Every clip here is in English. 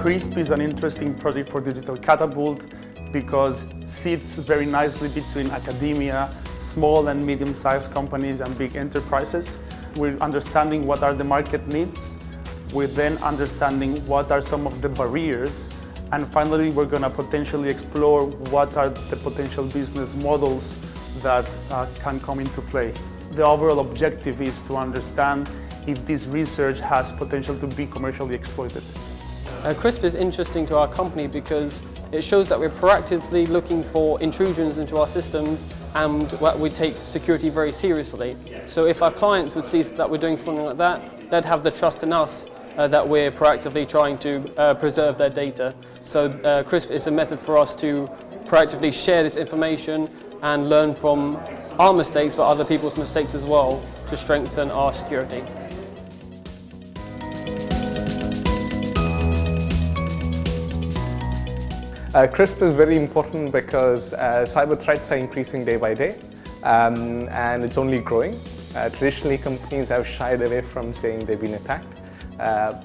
CRISP is an interesting project for Digital Catapult because it sits very nicely between academia, small and medium-sized companies and big enterprises. We're understanding what are the market needs. We're then understanding what are some of the barriers. And finally, we're going to potentially explore what are the potential business models that can come into play. The overall objective is to understand if this research has potential to be commercially exploited. CRISP is interesting to our company because it shows that we're proactively looking for intrusions into our systems and we take security very seriously. So if our clients would see that we're doing something like that, they'd have the trust in us that we're proactively trying to preserve their data. So CRISP is a method for us to proactively share this information and learn from our mistakes, but other people's mistakes as well, to strengthen our security. CRISP is very important because cyber threats are increasing day by day and it's only growing. Traditionally, companies have shied away from saying they've been attacked,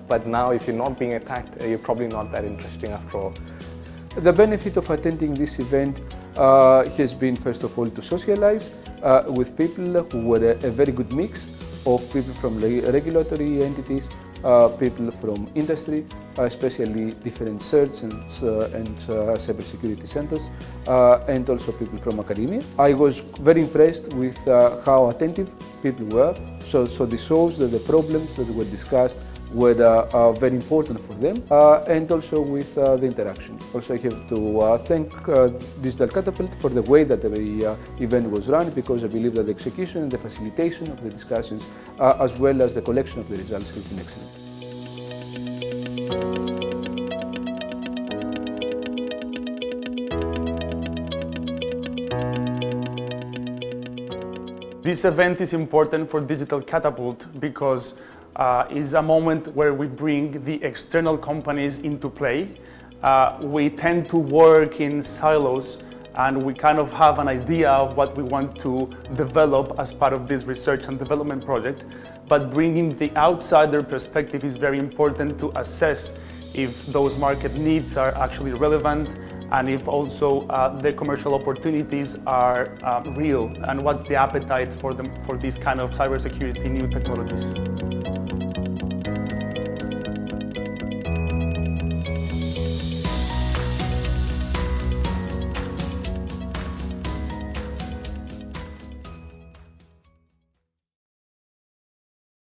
but now if you're not being attacked, you're probably not that interesting after all. The benefit of attending this event has been, first of all, to socialize with people who were a very good mix of people from regulatory entities, people from industry, especially different CERTs and cybersecurity centers, and also people from academia. I was very impressed with how attentive people were. So this shows that the problems that were discussed were very important for them, and also with the interaction. Also, I have to thank Digital Catapult for the way that the event was run, because I believe that the execution and the facilitation of the discussions, as well as the collection of the results, have been excellent. This event is important for Digital Catapult because it's a moment where we bring the external companies into play. We tend to work in silos and we kind of have an idea of what we want to develop as part of this research and development project, but bringing the outsider perspective is very important to assess if those market needs are actually relevant and if also the commercial opportunities are real and what's the appetite for these kind of cybersecurity new technologies.